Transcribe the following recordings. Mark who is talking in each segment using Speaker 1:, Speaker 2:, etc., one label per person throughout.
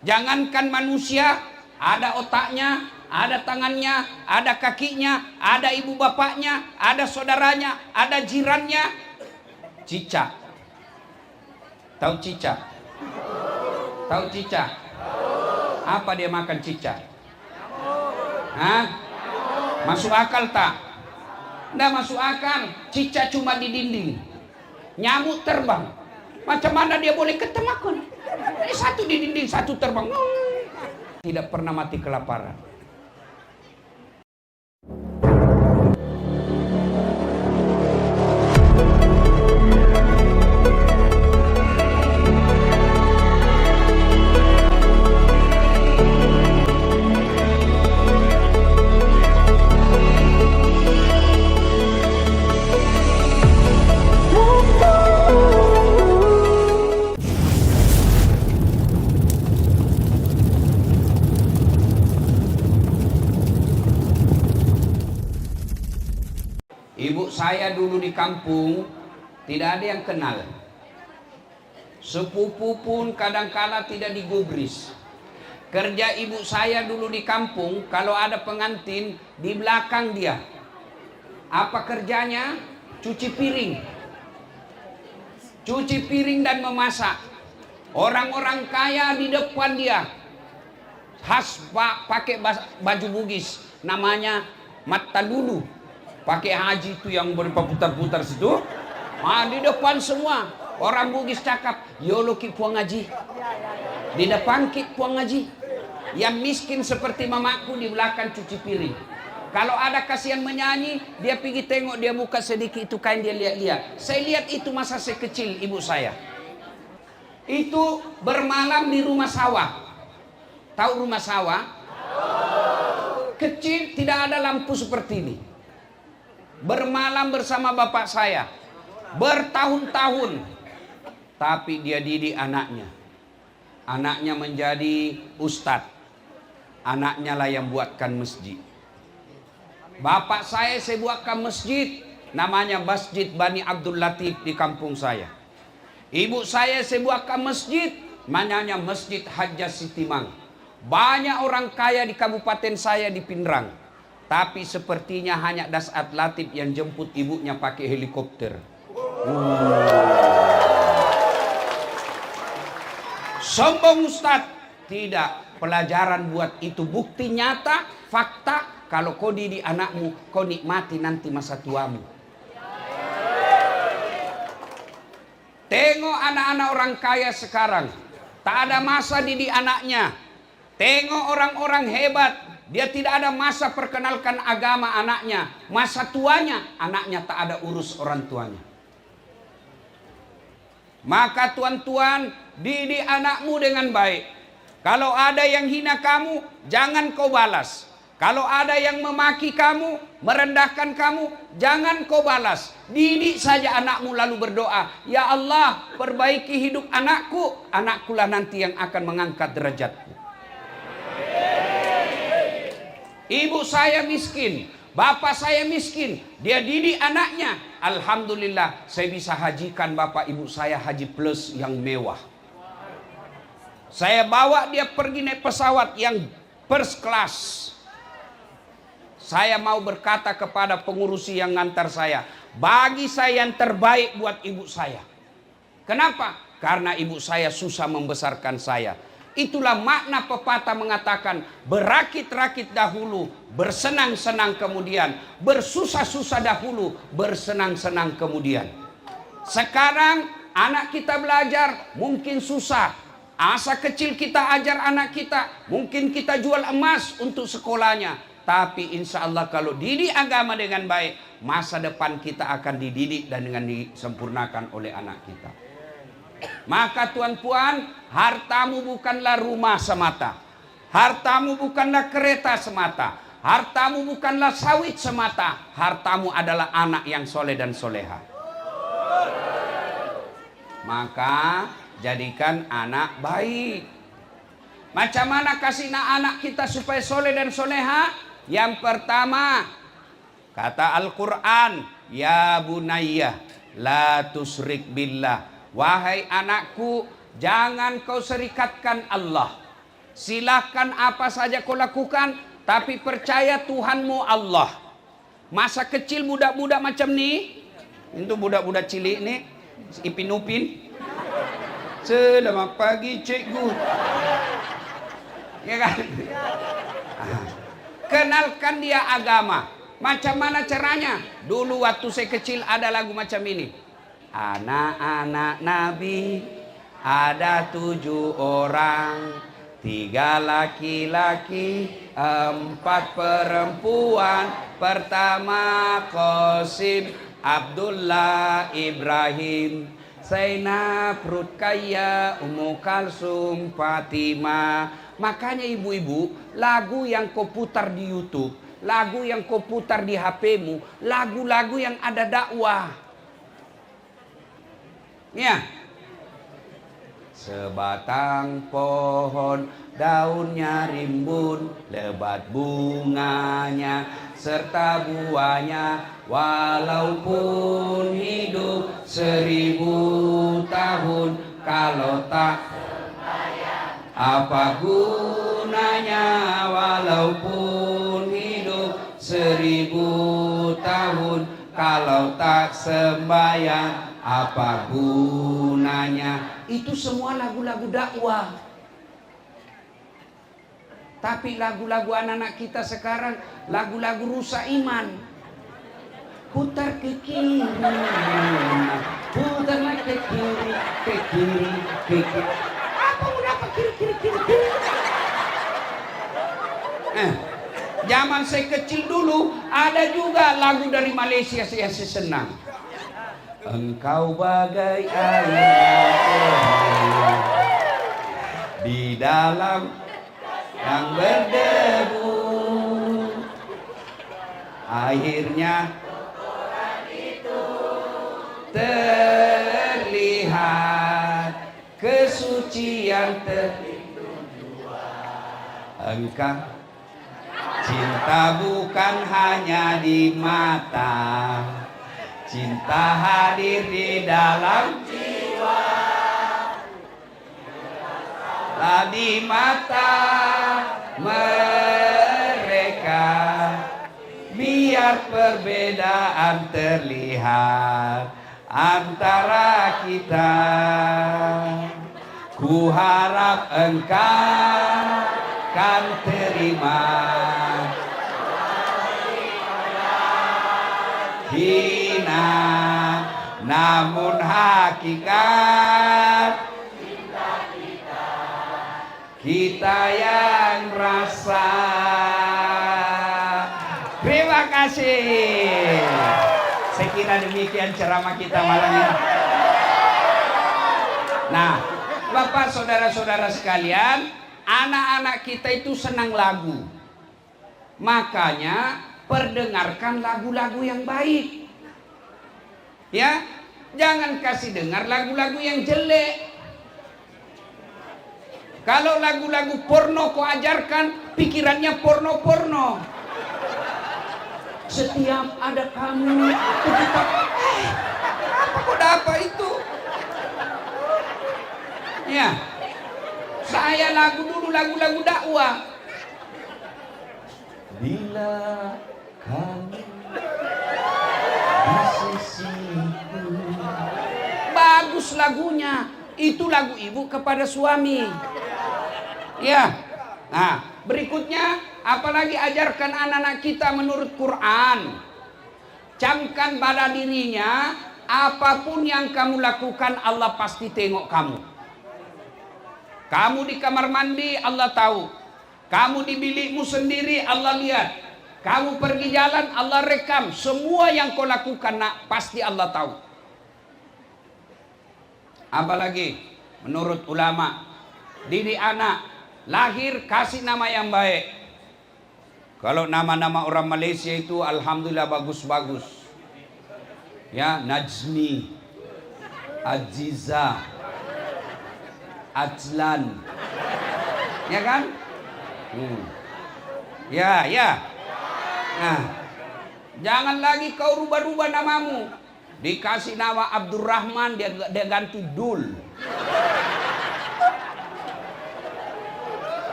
Speaker 1: Jangankan manusia, ada otaknya, ada tangannya, ada kakinya, ada ibu bapaknya, ada saudaranya, ada jirannya. Cicak. Tahu cicak? Tahu cicak? Apa dia makan cicak? Hah? Masuk akal tak? Nggak masuk akal. Cicak cuma di dinding. Nyamuk terbang. Macam mana dia boleh ketemakan? Ini satu di dinding, satu terbang. Tidak pernah mati kelaparan. Ibu saya dulu di kampung tidak ada yang kenal. Sepupu pun kadang-kala tidak digubris. Kerja ibu saya dulu di kampung, kalau ada pengantin di belakang dia. Apa kerjanya? Cuci piring. Cuci piring dan memasak. Orang-orang kaya di depan dia. Khas pakai baju bugis, namanya mata dulu. Pakai haji itu yang berputar-putar situ. Di depan semua orang bugis cakap, "Yolo ki puang haji." Di depan ki puang haji. Yang miskin seperti mamaku di belakang cuci piring. Kalau ada kasihan menyanyi, dia pergi tengok, dia buka sedikit itu kain, dia lihat-lihat. Saya lihat itu masa saya kecil ibu saya. Itu bermalam di rumah sawah. Tahu rumah sawah? Kecil, tidak ada lampu seperti ini. Bermalam bersama bapak saya bertahun-tahun, tapi dia didik anaknya. Anaknya menjadi ustadz. Anaknya lah yang buatkan masjid. Bapak saya buatkan masjid, namanya Masjid Bani Abdul Latif di kampung saya. Ibu saya buatkan masjid, namanya Masjid Hajjah Sitimang. Banyak orang kaya di kabupaten saya di Pindrang. Tapi sepertinya hanya Dasat Latif yang jemput ibunya pakai helikopter. Sombong Ustadz. Tidak. Pelajaran buat itu. Bukti nyata, fakta. Kalau kau didik anakmu, kau nikmati nanti masa tuamu. Tengok anak-anak orang kaya sekarang. Tak ada masa didik anaknya. Tengok orang-orang hebat. Dia tidak ada masa perkenalkan agama anaknya. Masa tuanya, anaknya tak ada urus orang tuanya. Maka tuan-tuan, didik anakmu dengan baik. Kalau ada yang hina kamu, jangan kau balas. Kalau ada yang memaki kamu, merendahkan kamu, jangan kau balas. Didik saja anakmu lalu berdoa, "Ya Allah, perbaiki hidup anakku. Anakkulah nanti yang akan mengangkat derajatku." Ibu saya miskin, bapak saya miskin, dia didik anaknya. Alhamdulillah, saya bisa hajikan bapak ibu saya haji plus yang mewah. Saya bawa dia pergi naik pesawat yang first class. Saya mau berkata kepada pengurusi yang ngantar saya, bagi saya yang terbaik buat ibu saya. Kenapa? Karena ibu saya susah membesarkan saya. Itulah makna pepatah mengatakan, berakit-rakit dahulu, bersenang-senang kemudian, bersusah-susah dahulu, bersenang-senang kemudian. Sekarang anak kita belajar mungkin susah. Asa kecil kita ajar anak kita, mungkin kita jual emas untuk sekolahnya. Tapi insya Allah kalau didik agama dengan baik, masa depan kita akan dididik dan dengan disempurnakan oleh anak kita. Maka tuan-tuan, hartamu bukanlah rumah semata. Hartamu bukanlah kereta semata. Hartamu bukanlah sawit semata. Hartamu adalah anak yang soleh dan soleha. Maka jadikan anak baik. Macam mana kasih anak kita supaya soleh dan soleha? Yang pertama, kata Al-Quran, "Ya bunayya, la tusrik billah." Wahai anakku, jangan kau serikatkan Allah. Silahkan apa saja kau lakukan, tapi percaya Tuhanmu Allah. Masa kecil budak-budak macam ni, itu budak-budak cilik ni, Ipin Upin. Selamat pagi cikgu. Ya kan? Kenalkan dia agama. Macam mana caranya? Dulu waktu saya kecil ada lagu macam ini. Anak-anak Nabi ada 7 orang, 3 laki-laki, 4 perempuan. Pertama Qasim, Abdullah, Ibrahim, Zainab, Ruqayyah, Ummu Kalsum, Fatimah. Makanya ibu-ibu, lagu yang kau putar di YouTube, lagu yang kau putar di HP-mu, lagu-lagu yang ada dakwah. Ya. Sebatang pohon daunnya rimbun, lebat bunganya serta buahnya, walaupun hidup 1000 tahun, kalau tak apa gunanya, walaupun hidup 1000 tahun, kalau tak sembahyang apa gunanya. Itu semua lagu-lagu dakwah. Tapi lagu-lagu anak-anak kita sekarang lagu-lagu rusak iman. Putar ke kiri, putar ke kiri, ke kiri, ke kiri. Apa udah apa kiri. Zaman saya kecil dulu ada juga lagu dari Malaysia saya senang. Engkau bagai air di dalam yang berdebu, akhirnya terlihat kesucian engkau. Cinta bukan hanya di mata, cinta hadir di dalam jiwa, di mata mereka. Biar perbedaan terlihat antara kita, ku harap engkau kan terima hina, namun hakikat kita yang rasa. Terima kasih. Saya kira demikian ceramah kita malam ini. Nah, Bapak saudara-saudara sekalian, anak-anak kita itu senang lagu. Makanya perdengarkan lagu-lagu yang baik. Ya, jangan kasih dengar lagu-lagu yang jelek. Kalau lagu-lagu porno kau ajarkan, pikirannya porno-porno. Setiap ada kamu, kita, apa kau dapat itu? Ya, saya dulu lagu-lagu dakwah. Bila kamu di sisiku. Bagus lagunya. Itu lagu ibu kepada suami. Ya. Nah, berikutnya apalagi ajarkan anak-anak kita menurut Quran. Camkan pada dirinya, apapun yang kamu lakukan Allah pasti tengok kamu. Kamu di kamar mandi Allah tahu. Kamu di bilikmu sendiri Allah lihat. Kamu pergi jalan Allah rekam. Semua yang kau lakukan nak pasti Allah tahu. Apalagi menurut ulama, didik anak lahir kasih nama yang baik. Kalau nama-nama orang Malaysia itu alhamdulillah bagus-bagus. Ya, Najmi, Aziza, Ajlan. Ya kan? Ya. Nah, jangan lagi kau rubah-rubah namamu. Dikasih nama Abdurrahman, dia ganti Dul.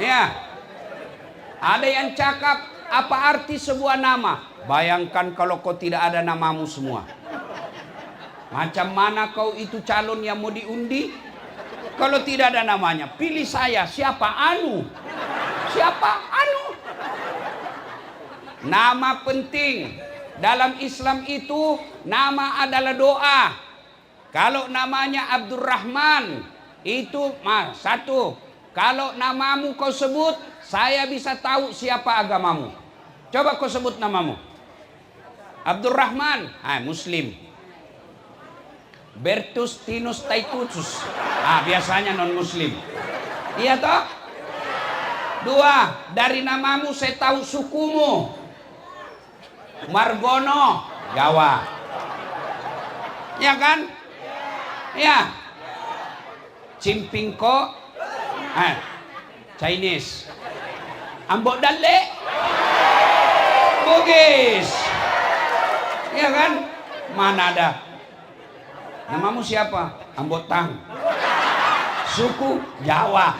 Speaker 1: Ya. Ada yang cakap, apa arti sebuah nama? Bayangkan kalau kau tidak ada namamu semua. Macam mana kau itu calon yang mau diundi? Kalau tidak ada namanya, pilih saya. Siapa? Anu. Siapa? Anu. Nama penting. Dalam Islam itu, nama adalah doa. Kalau namanya Abdurrahman, itu satu. Kalau namamu kau sebut, saya bisa tahu siapa agamamu. Coba kau sebut namamu. Abdurrahman, Muslim. Bertustinus Taitutus, biasanya non Muslim. Iya toh? Dua, dari namamu saya tahu sukumu. Margono, Jawa. Ya kan? Ya. Cimpingko, Chinese. Ambok Dale, Bugis. Ya kan? Mana ada? Namamu siapa? Ambotang. Suku Jawa.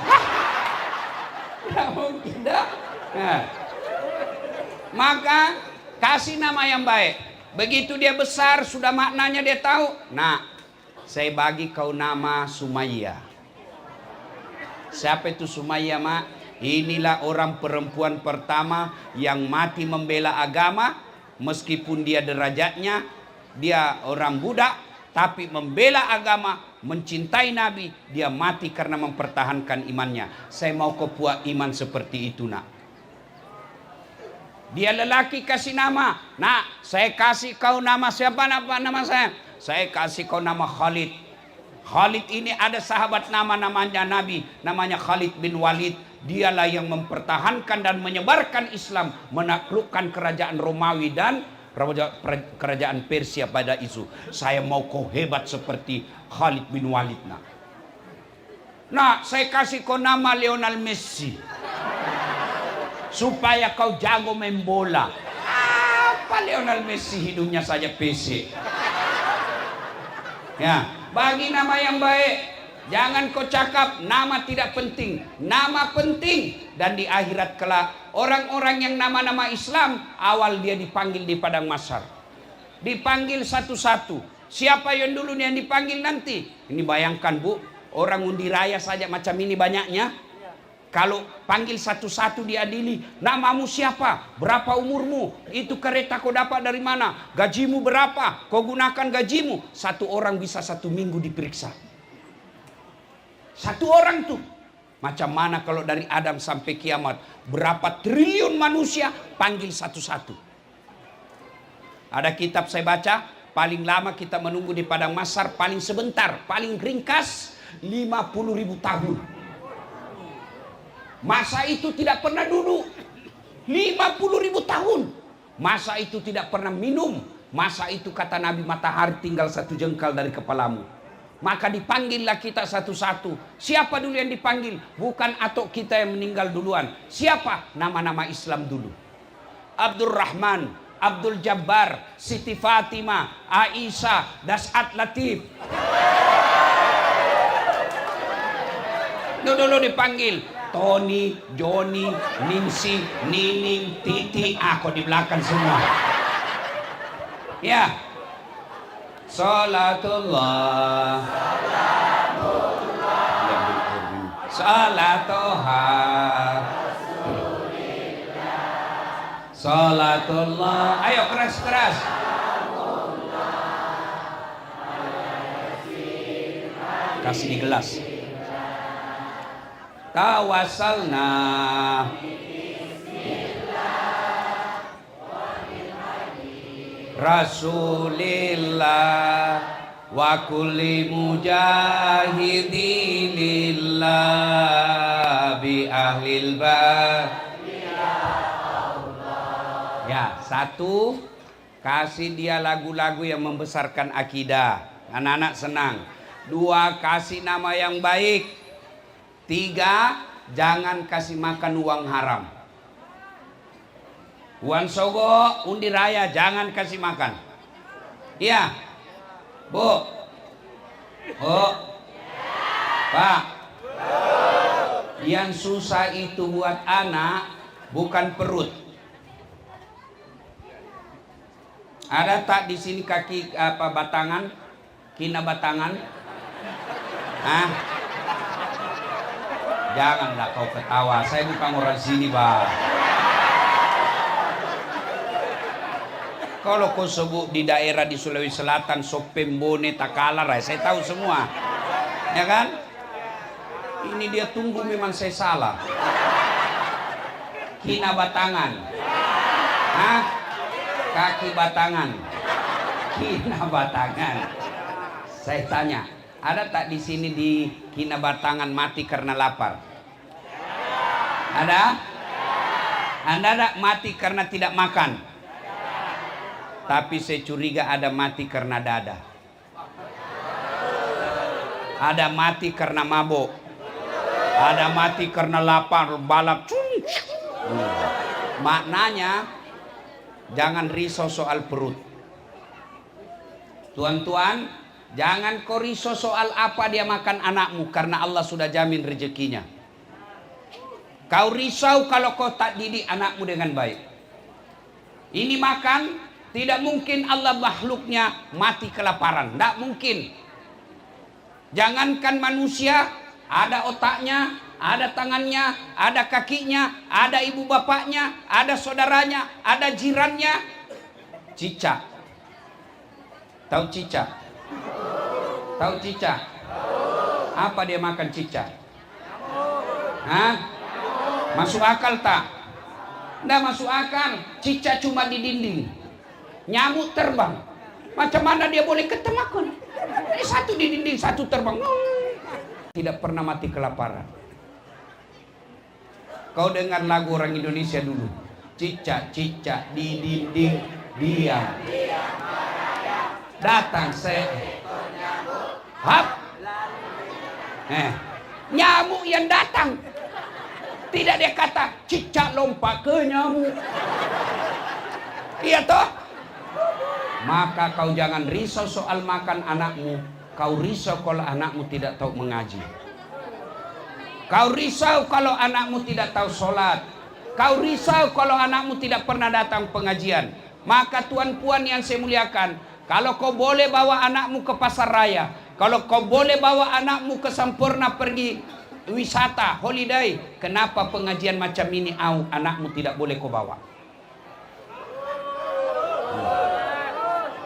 Speaker 1: Tidak mungkin dah. Nah. Maka kasih nama yang baik. Begitu dia besar, sudah maknanya dia tahu. Nah, saya bagi kau nama Sumayyah. Siapa itu Sumayyah, Mak? Inilah orang perempuan pertama yang mati membela agama. Meskipun dia derajatnya, dia orang budak, tapi membela agama, mencintai Nabi, dia mati karena mempertahankan imannya. Saya mau kau buat iman seperti itu, nak. Dia lelaki kasih nama. Nak, saya kasih kau nama siapa? Nama saya? Saya kasih kau nama Khalid. Khalid ini ada sahabat namanya Nabi, namanya Khalid bin Walid. Dialah yang mempertahankan dan menyebarkan Islam, menaklukkan kerajaan Romawi dan kerajaan Persia pada isu. Saya mau kau hebat seperti Khalid bin Walid. Nah, saya kasih kau nama Lionel Messi, supaya kau jago main bola. Apa Lionel Messi, hidungnya saja PC. Ya, bagi nama yang baik. Jangan kau cakap nama tidak penting. Nama penting. Dan di akhirat kelak, orang-orang yang nama-nama Islam, awal dia dipanggil di padang mahsyar. Dipanggil satu-satu. Siapa yang dulu yang dipanggil nanti? Ini bayangkan, Bu, orang undi raya saja macam ini banyaknya. Kalau panggil satu-satu diadili, namamu siapa? Berapa umurmu? Itu kereta kau dapat dari mana? Gajimu berapa? Kau gunakan gajimu. Satu orang bisa 1 minggu diperiksa. Satu orang tuh. Macam mana kalau dari Adam sampai kiamat? Berapa triliun manusia panggil satu-satu. Ada kitab saya baca, paling lama kita menunggu di padang mahsyar, paling sebentar, paling ringkas 50.000 tahun. Masa itu tidak pernah duduk 50.000 tahun. Masa itu tidak pernah minum. Masa itu kata Nabi, matahari tinggal 1 jengkal dari kepalamu. Maka dipanggillah kita satu-satu. Siapa dulu yang dipanggil? Bukan atok kita yang meninggal duluan. Siapa? Nama-nama Islam dulu. Abdurrahman, Abdul Jabbar, Siti Fatimah, Aisyah, Das'at Latif. Dulu dipanggil Tony, Joni, Ningsi, Nining, Titi. Aku di belakang semua. Ya. Salatullah, salatoha, salatullah. Ayo keras-keras. Kasih di gelas. Tawassalna Rasulillah wa kulli mujahidilillah bi ahlil bait. Ya, satu, kasih dia lagu-lagu yang membesarkan akidah. Anak-anak senang. 2, kasih nama yang baik. 3, jangan kasih makan uang haram. Uang sogo, undi raya, jangan kasih makan. Iya, Bu, Bu, Pak, Yang susah itu buat anak bukan perut. Ada tak di sini kaki batangan, kina batangan? Hah? Janganlah kau ketawa, saya bukan orang sini, Bang. Kalau kau sebut di daerah di Sulawesi Selatan, Sopembone, Takalar, saya tahu semua. Ya kan? Ini dia tunggu memang saya salah. Kina batangan. Hah? Kaki batangan. Kina batangan. Saya tanya, ada tak di sini di kina batangan mati karena lapar? Ada? Anda ada mati karena tidak makan? Tapi saya curiga ada mati karena dada. Ada mati karena mabuk. Ada mati karena lapar, balap. Maknanya jangan risau soal perut. Tuan-tuan, jangan kau risau soal apa dia makan anakmu, karena Allah sudah jamin rezekinya. Kau risau kalau kau tak didik anakmu dengan baik. Ini makan, tidak mungkin Allah makhluknya mati kelaparan, tidak mungkin. Jangankan manusia, ada otaknya, ada tangannya, ada kakinya, ada ibu bapaknya, ada saudaranya, ada jirannya. Cicak. Tahu cicak? Tahu cicak? Apa dia makan cicak? Hah? Masuk akal tak? Nggak masuk akal. Cicak cuma di dinding. Nyamuk terbang. Macam mana dia boleh ketemakan? Satu di dinding, satu terbang. Tidak pernah mati kelaparan. Kau dengar lagu orang Indonesia dulu. Cicak-cicak di dinding diam. Datang seekor nyamuk. Hap. Nyamuk yang datang. Tidak dia kata cicak lompat ke nyamuk. Iya toh? Maka kau jangan risau soal makan anakmu. Kau risau kalau anakmu tidak tahu mengaji. Kau risau kalau anakmu tidak tahu sholat. Kau risau kalau anakmu tidak pernah datang pengajian. Maka tuan-puan yang saya muliakan, kalau kau boleh bawa anakmu ke pasar raya, kalau kau boleh bawa anakmu ke Sampurna pergi wisata, holiday, kenapa pengajian macam ini anakmu tidak boleh kau bawa?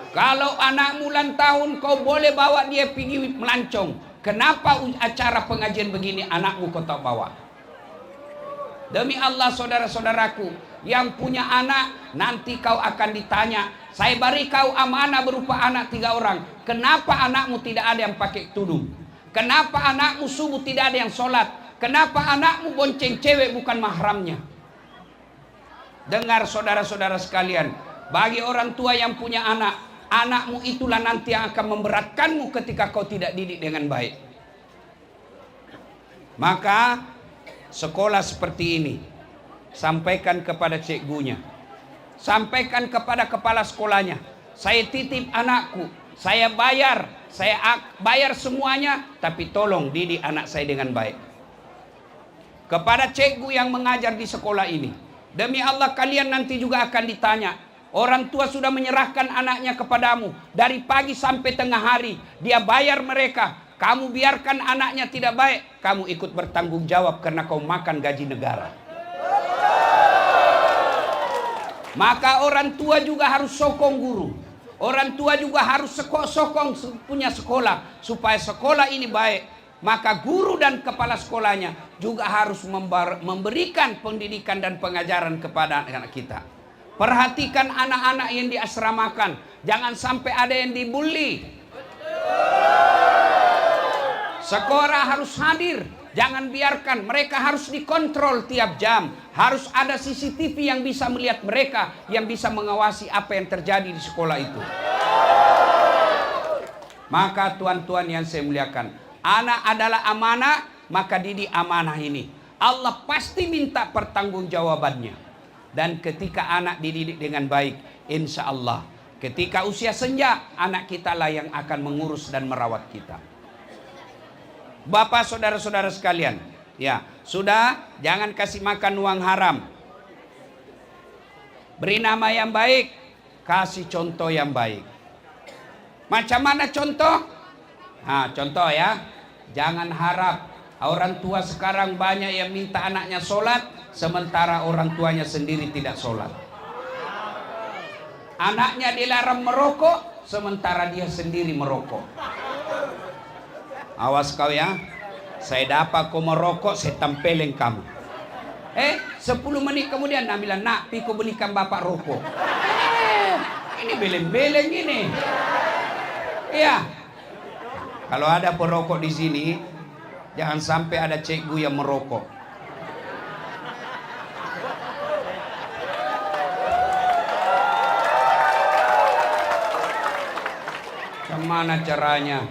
Speaker 1: Kalau anakmu ulang tahun, kau boleh bawa dia pergi melancong. Kenapa acara pengajian begini anakmu kau tak bawa? Demi Allah saudara-saudaraku, yang punya anak, nanti kau akan ditanya. Saya beri kau amanah berupa anak 3 orang. Kenapa anakmu tidak ada yang pakai tudung? Kenapa anakmu subuh tidak ada yang sholat? Kenapa anakmu bonceng cewek bukan mahramnya? Dengar saudara-saudara sekalian, bagi orang tua yang punya anak, anakmu itulah nanti yang akan memberatkanmu ketika kau tidak didik dengan baik. Maka sekolah seperti ini, sampaikan kepada cikgunya, sampaikan kepada kepala sekolahnya, saya titip anakku, saya bayar semuanya, tapi tolong didik anak saya dengan baik. Kepada cikgu yang mengajar di sekolah ini, demi Allah kalian nanti juga akan ditanya. Orang tua sudah menyerahkan anaknya kepadamu. Dari pagi sampai tengah hari. Dia bayar mereka. Kamu biarkan anaknya tidak baik. Kamu ikut bertanggung jawab karena kau makan gaji negara. Maka orang tua juga harus sokong guru. Orang tua juga harus sokong punya sekolah. Supaya sekolah ini baik. Maka guru dan kepala sekolahnya juga harus memberikan pendidikan dan pengajaran kepada anak kita. Perhatikan anak-anak yang diasramakan. Jangan sampai ada yang dibully. Sekolah harus hadir. Jangan biarkan. Mereka harus dikontrol tiap jam. Harus ada CCTV yang bisa melihat mereka. Yang bisa mengawasi apa yang terjadi di sekolah itu. Maka tuan-tuan yang saya muliakan, anak adalah amanah, maka didik amanah ini. Allah pasti minta pertanggungjawabannya. Dan ketika anak dididik dengan baik, insya Allah, ketika usia senja, anak kita lah yang akan mengurus dan merawat kita. Bapak, saudara-saudara sekalian, Ya, sudah, jangan kasih makan uang haram. Beri nama yang baik, kasih contoh yang baik. Macam mana contoh? Nah, contoh ya, jangan harap. Orang tua sekarang banyak yang minta anaknya sholat, sementara orang tuanya sendiri tidak sholat. Anaknya dilarang merokok, sementara dia sendiri merokok. Awas kau ya, saya dapat kau merokok, saya tempelin kamu. 10 menit kemudian nak bilang, nak, pi kau belikan bapak rokok. Ini beleng-beleng ini. Iya. Kalau ada perokok di sini, jangan sampai ada cikgu yang merokok. Bagaimana caranya?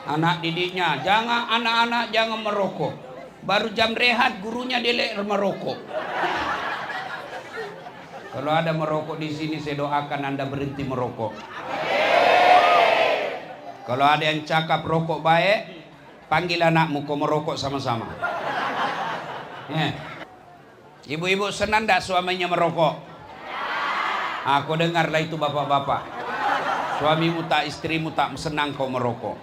Speaker 1: Anak didiknya, jangan anak-anak jangan merokok. Baru jam rehat gurunya delek merokok. Kalau ada merokok di sini, saya doakan Anda berhenti merokok. Kalau ada yang cakap rokok baik, panggil anakmu kau merokok sama-sama. Ya. Ibu-ibu senang tak suaminya merokok? Aku dengarlah itu bapak-bapak. Suamimu tak, istrimu tak senang kau merokok.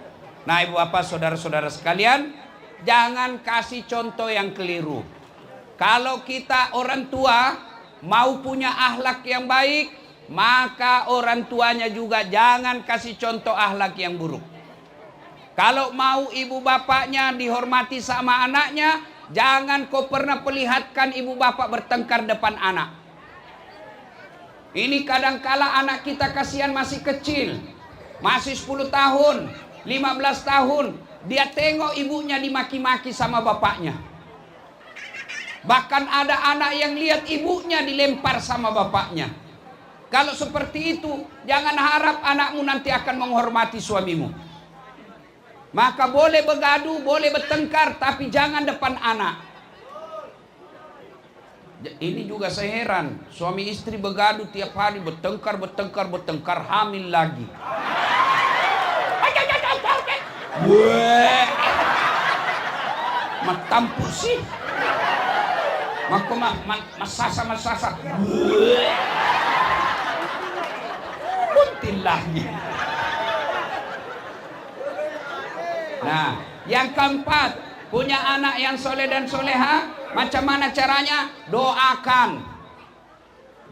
Speaker 1: Nah, ibu bapak, saudara-saudara sekalian, jangan kasih contoh yang keliru. Kalau kita orang tua mau punya akhlak yang baik, maka orang tuanya juga jangan kasih contoh akhlak yang buruk. Kalau mau ibu bapaknya dihormati sama anaknya, jangan kau pernah perlihatkan ibu bapak bertengkar depan anak. Ini kadangkala anak kita kasihan masih kecil, masih 10 tahun, 15 tahun, dia tengok ibunya dimaki-maki sama bapaknya. Bahkan ada anak yang lihat ibunya dilempar sama bapaknya. Kalau seperti itu, jangan harap anakmu nanti akan menghormati suamimu. Maka boleh bergaduh, boleh bertengkar, tapi jangan depan anak. Ini juga saya heran, suami istri bergaduh tiap hari, bertengkar, hamil lagi. Matampu sih. Maka masasa. Buntil lagi. Nah, yang keempat, punya anak yang soleh dan soleha. Macam mana caranya? Doakan.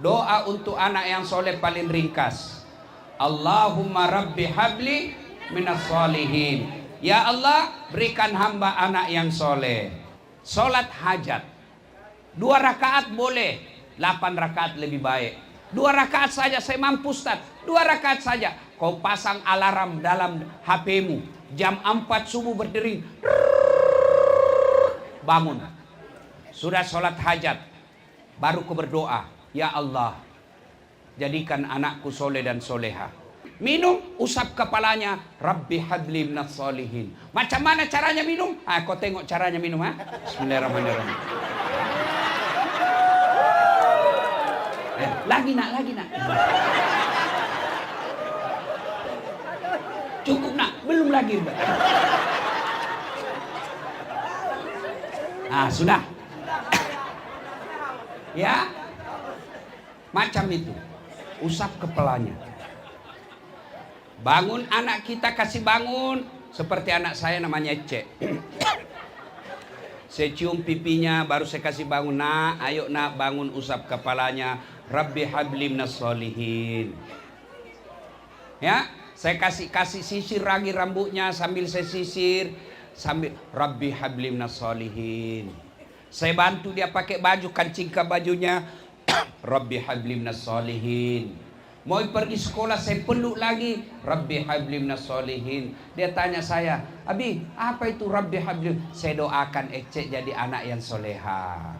Speaker 1: Doa untuk anak yang soleh paling ringkas. Allahumma rabbi habli minas solihin. Ya Allah, berikan hamba anak yang soleh. Solat hajat 2 rakaat boleh, 8 rakaat lebih baik. 2 rakaat saja saya mampu, Ustaz. 2 rakaat saja. Kau pasang alarm dalam HP-mu, jam 4 subuh berdering, bangun. Sudah sholat hajat, baru kau berdoa, ya Allah, jadikan anakku soleh dan soleha. Minum, usap kepalanya, Rabbi habli minas solihin. Macam mana caranya minum? Kau tengok caranya minum, ha? Bismillahirrahmanirrahim. Lagi nak. Cukup nak, belum lagi. Sudah. Ya, macam itu. Usap kepalanya. Bangun anak kita, kasih bangun. Seperti anak saya namanya Cek. Saya cium pipinya, baru saya kasih bangun. Nak, ayo nak, bangun, usap kepalanya. Rabbi habli minas solihin. Ya, saya kasih sisir lagi rambutnya, sambil saya sisir, sambil Rabbi habli minas solihin. Saya bantu dia pakai baju, kancingkan bajunya, Rabbi habli minas solihin. Mau pergi sekolah, saya peluk lagi, Rabbi habli minas solihin. Dia tanya saya, Abi, apa itu Rabbi habli? Saya doakan Ece jadi anak yang soleha.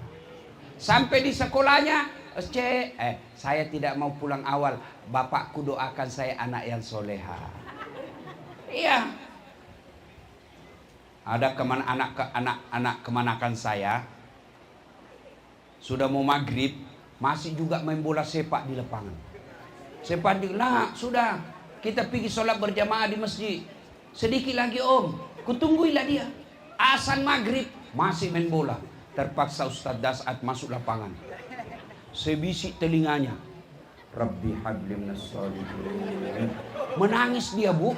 Speaker 1: Sampai di sekolahnya, Ece, saya tidak mau pulang awal, bapakku doakan saya anak yang soleha. Iya. Ada anak kemanakan saya, sudah mau maghrib, masih juga main bola sepak di lapangan. Saya panggil, nah sudah, kita pergi sholat berjamaah di masjid. Sedikit lagi om, kutungguilah dia. Azan maghrib, masih main bola. Terpaksa Ustadz Dasat masuk lapangan. Sebisik telinganya, Rabbi habli minas sholihin. Menangis dia, Bu.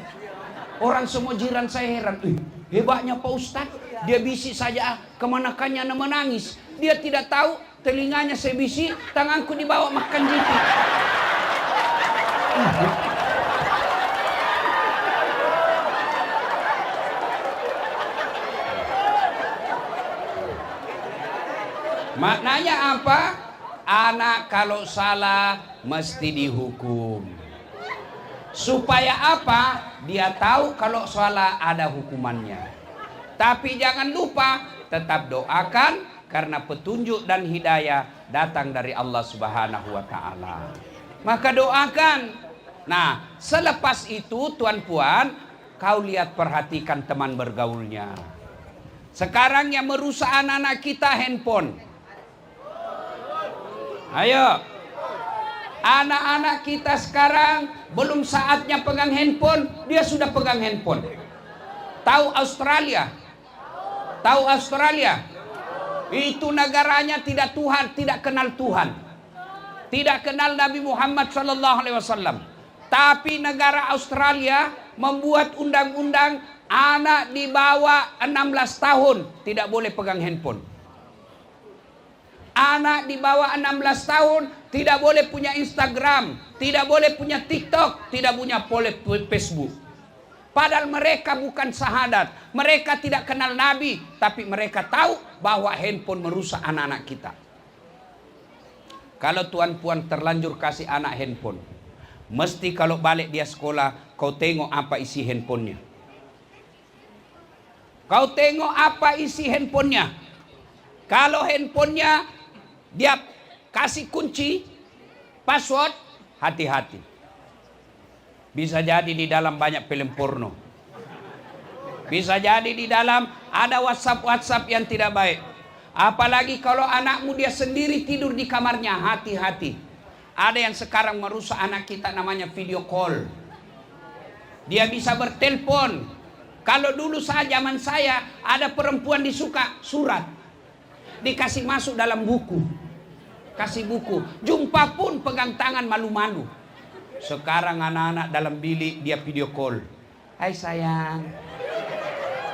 Speaker 1: Orang semua jiran saya heran. Hebatnya Pak Ustadz. Dia bisik saja, kemanakannya menangis. Dia tidak tahu telinganya saya bisik, tanganku dibawa makan jipit. Maknanya apa? Anak kalau salah mesti dihukum. Supaya apa? Dia tahu kalau salah ada hukumannya. Tapi jangan lupa tetap doakan, karena petunjuk dan hidayah datang dari Allah Subhanahu wa Ta'ala. Maka doakan. Nah, selepas itu tuan puan, kau lihat perhatikan teman bergaulnya. Sekarang yang merusak anak-anak kita handphone. Ayo, anak-anak kita sekarang belum saatnya pegang handphone, dia sudah pegang handphone. Tahu Australia? Tahu Australia? Itu negaranya tidak Tuhan, tidak kenal Tuhan, tidak kenal Nabi Muhammad SAW. Tapi negara Australia membuat undang-undang anak di bawah 16 tahun tidak boleh pegang handphone. Anak di bawah 16 tahun tidak boleh punya Instagram, tidak boleh punya TikTok, tidak boleh Facebook. Padahal mereka bukan sahadat, mereka tidak kenal Nabi, tapi mereka tahu bahwa handphone merusak anak-anak kita. Kalau tuan puan terlanjur kasih anak handphone, mesti kalau balik dia sekolah, kau tengok apa isi handphonenya. Kau tengok apa isi handphonenya. Kalau handphonenya dia kasih kunci, password, hati-hati. Bisa jadi di dalam banyak film porno. Bisa jadi di dalam ada WhatsApp yang tidak baik. Apalagi kalau anakmu dia sendiri tidur di kamarnya, hati-hati. Ada yang sekarang merusak anak kita namanya video call. Dia bisa bertelepon. Kalau dulu zaman saya ada perempuan disuka surat, dikasih masuk dalam buku, kasih buku. Jumpa pun pegang tangan malu-malu. Sekarang anak-anak dalam bilik dia video call. Hai sayang.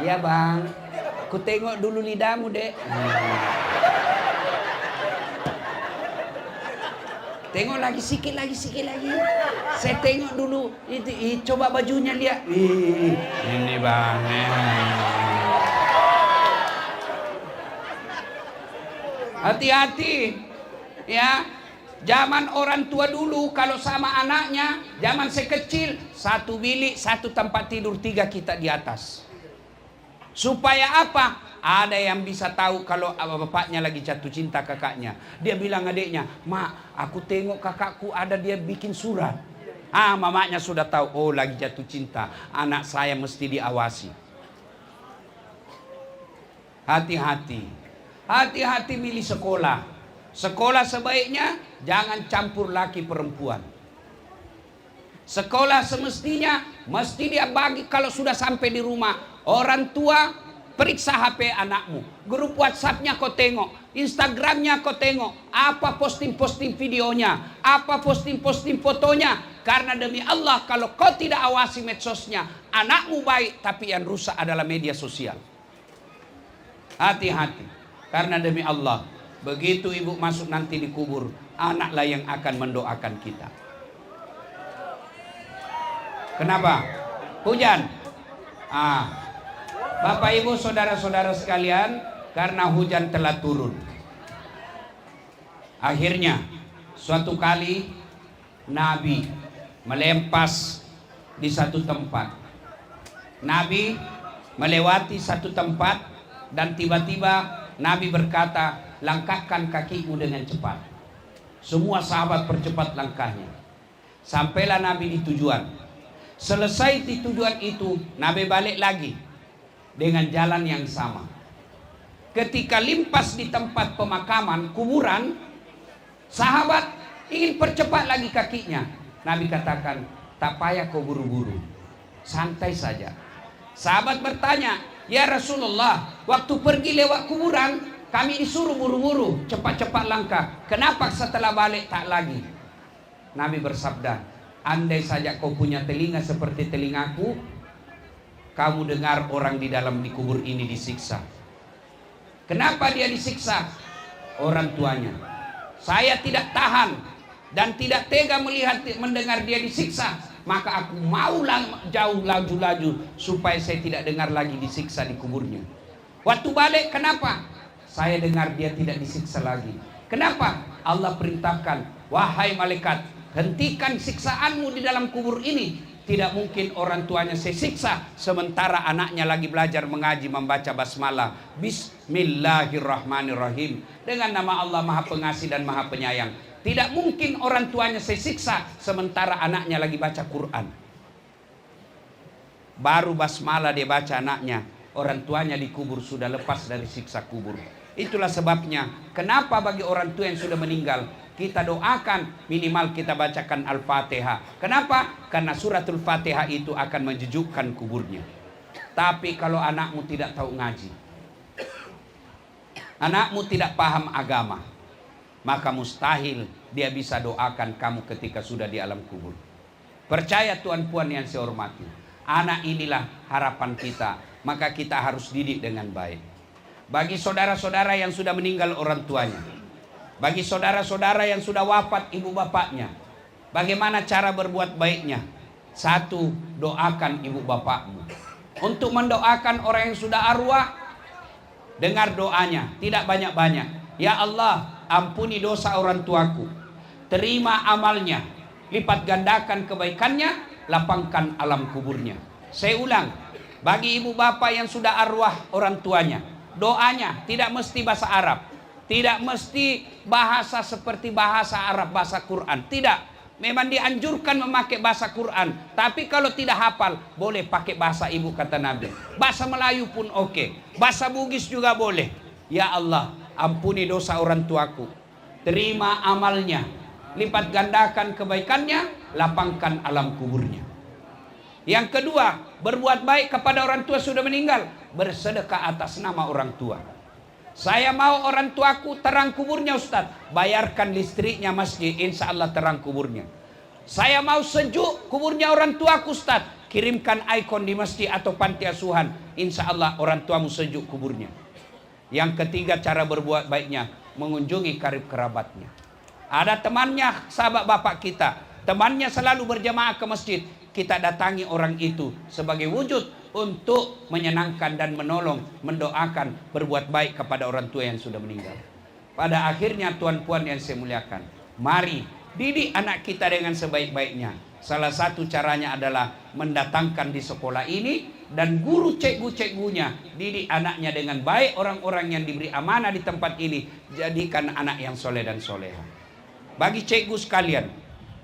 Speaker 1: Ya bang, ku tengok dulu lidahmu dek. Tengok lagi sikit lagi. Saya tengok dulu. Coba bajunya lihat. Ini bang. Hati-hati. Ya. Zaman orang tua dulu kalau sama anaknya, zaman saya kecil, satu bilik, satu tempat tidur, 3 kita di atas. Supaya apa? Ada yang bisa tahu kalau bapaknya lagi jatuh cinta kakaknya. Dia bilang adiknya, "Mak, aku tengok kakakku ada dia bikin surat." Mamanya sudah tahu, oh lagi jatuh cinta. Anak saya mesti diawasi. Hati-hati. Hati-hati milih sekolah. Sekolah sebaiknya jangan campur laki perempuan. Sekolah semestinya mesti dia bagi kalau sudah sampai di rumah. Orang tua periksa HP anakmu. Grup WhatsApp-nya kau tengok, Instagram-nya kau tengok, apa posting-posting videonya, apa posting-posting fotonya. Karena demi Allah kalau kau tidak awasi medsosnya, anakmu baik tapi yang rusak adalah media sosial. Hati-hati. Karena demi Allah, begitu ibu masuk nanti di kubur, anaklah yang akan mendoakan kita. Kenapa? Hujan. Bapak ibu saudara-saudara sekalian, karena hujan telah turun. Akhirnya suatu kali Nabi melempas di satu tempat. Nabi melewati satu tempat dan tiba-tiba Nabi berkata, "Langkahkan kakimu dengan cepat." Semua sahabat percepat langkahnya. Sampailah Nabi di tujuan. Selesai di tujuan itu, Nabi balik lagi dengan jalan yang sama. Ketika limpas di tempat pemakaman, kuburan, sahabat ingin percepat lagi kakinya. Nabi katakan, "Tak payah kau buru-buru, santai saja." Sahabat bertanya, Ya Rasulullah, waktu pergi lewat kuburan, kami disuruh buru-buru, cepat-cepat langkah. Kenapa setelah balik tak lagi? Nabi bersabda, andai saja kau punya telinga seperti telingaku, kamu dengar orang di dalam di kubur ini disiksa. Kenapa dia disiksa? Orang tuanya. Saya tidak tahan dan tidak tega mendengar dia disiksa, maka aku mau jauh laju-laju supaya saya tidak dengar lagi disiksa di kuburnya. Waktu balik, kenapa? Saya dengar dia tidak disiksa lagi. Kenapa? Allah perintahkan, wahai malaikat, hentikan siksaanmu di dalam kubur ini. Tidak mungkin orang tuanya saya siksa sementara anaknya lagi belajar mengaji membaca basmalah. Bismillahirrahmanirrahim. Dengan nama Allah Maha Pengasih dan Maha Penyayang. Tidak mungkin orang tuanya saya siksa sementara anaknya lagi baca Quran. Baru basmalah dia baca anaknya, orang tuanya dikubur sudah lepas dari siksa kubur. Itulah sebabnya kenapa bagi orang tua yang sudah meninggal kita doakan minimal kita bacakan Al-Fatihah. Kenapa? Karena suratul Fatihah itu akan menjejukkan kuburnya. Tapi kalau anakmu tidak tahu ngaji, anakmu tidak paham agama, maka mustahil dia bisa doakan kamu ketika sudah di alam kubur. Percaya tuan puan yang saya hormati, anak inilah harapan kita, maka kita harus didik dengan baik. Bagi saudara-saudara yang sudah meninggal orang tuanya, bagi saudara-saudara yang sudah wafat ibu bapaknya, bagaimana cara berbuat baiknya? Satu, doakan ibu bapakmu. Untuk mendoakan orang yang sudah arwah, dengar doanya, tidak banyak-banyak. Ya Allah, ampuni dosa orang tuaku, terima amalnya, lipat gandakan kebaikannya, lapangkan alam kuburnya. Saya ulang, bagi ibu bapak yang sudah arwah orang tuanya, doanya tidak mesti bahasa Arab, tidak mesti bahasa seperti bahasa Arab, bahasa Quran. Tidak, memang dianjurkan memakai bahasa Quran. Tapi kalau tidak hafal, boleh pakai bahasa ibu, kata Nabi. Bahasa Melayu pun oke, bahasa Bugis juga boleh. Ya Allah, ampuni dosa orang tuaku, terima amalnya, lipat gandakan kebaikannya, lapangkan alam kuburnya. Yang kedua, berbuat baik kepada orang tua sudah meninggal, bersedekah atas nama orang tua. Saya mau orang tuaku terang kuburnya Ustaz, bayarkan listriknya masjid, insya Allah terang kuburnya. Saya mau sejuk kuburnya orang tuaku Ustaz, kirimkan ikon di masjid atau panti asuhan, insya Allah orang tuamu sejuk kuburnya. Yang ketiga cara berbuat baiknya, mengunjungi karib kerabatnya. Ada temannya, sahabat bapak kita, temannya selalu berjamaah ke masjid, kita datangi orang itu sebagai wujud untuk menyenangkan dan menolong, mendoakan, berbuat baik kepada orang tua yang sudah meninggal. Pada akhirnya tuan puan yang saya muliakan, mari didik anak kita dengan sebaik-baiknya. Salah satu caranya adalah mendatangkan di sekolah ini, dan guru cikgu-cikgunya didik anaknya dengan baik. Orang-orang yang diberi amanah di tempat ini, jadikan anak yang soleh dan soleha. Bagi cikgu sekalian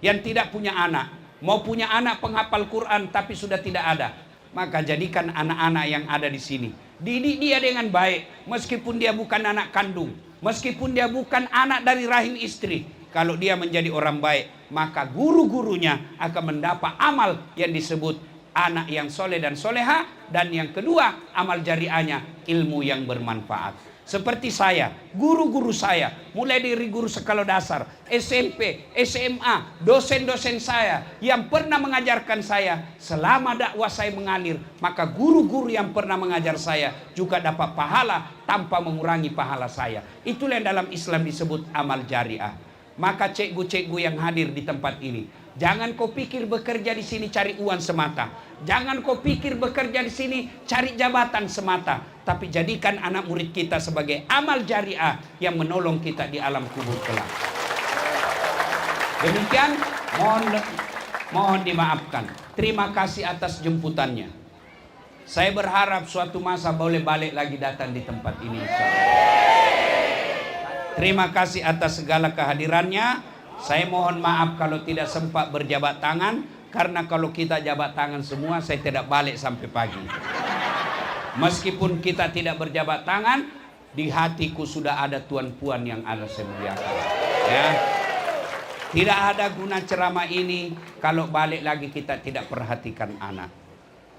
Speaker 1: yang tidak punya anak, mau punya anak penghafal Quran tapi sudah tidak ada, maka jadikan anak-anak yang ada di sini, didik dia dengan baik. Meskipun dia bukan anak kandung, meskipun dia bukan anak dari rahim istri, kalau dia menjadi orang baik, maka guru-gurunya akan mendapat amal yang disebut anak yang soleh dan soleha. Dan yang kedua, amal jariahnya ilmu yang bermanfaat. Seperti saya, guru-guru saya, mulai dari guru sekolah dasar, SMP, SMA, dosen-dosen saya yang pernah mengajarkan saya, selama dakwah saya mengalir, maka guru-guru yang pernah mengajar saya juga dapat pahala tanpa mengurangi pahala saya. Itulah yang dalam Islam disebut amal jariah. Maka cikgu-cikgu yang hadir di tempat ini, jangan kau pikir bekerja di sini cari uang semata. Jangan kau pikir bekerja di sini cari jabatan semata. Tapi jadikan anak murid kita sebagai amal jariah yang menolong kita di alam kubur kelak. Demikian, mohon dimaafkan. Terima kasih atas jemputannya. Saya berharap suatu masa boleh balik lagi datang di tempat ini. Terima kasih atas segala kehadirannya. Saya mohon maaf kalau tidak sempat berjabat tangan, karena kalau kita jabat tangan semua, saya tidak balik sampai pagi. Meskipun kita tidak berjabat tangan, di hatiku sudah ada tuan puan yang ada saya muliakan. Ya. Tidak ada guna ceramah ini kalau balik lagi kita tidak perhatikan anak.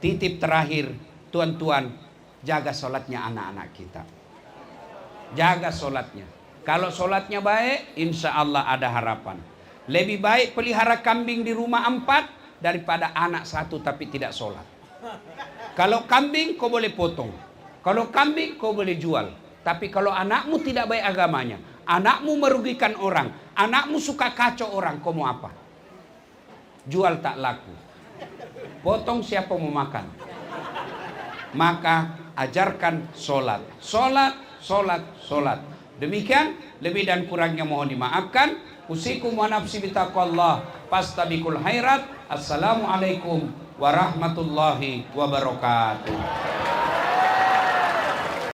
Speaker 1: Titip terakhir, tuan-tuan, jaga sholatnya anak-anak kita. Jaga sholatnya. Kalau sholatnya baik, insya Allah ada harapan. Lebih baik pelihara kambing di rumah 4 daripada anak 1 tapi tidak sholat. Kalau kambing kau boleh potong, kalau kambing kau boleh jual. Tapi kalau anakmu tidak baik agamanya, anakmu merugikan orang, anakmu suka kacau orang, kau mau apa? Jual tak laku, potong siapa mau makan? Maka ajarkan sholat, sholat, sholat, sholat. Demikian, lebih dan kurangnya mohon dimaafkan. Usikum wa nafsi bitaqwallah fastabiqul khairat. Assalamualaikum warahmatullahi wabarakatuh.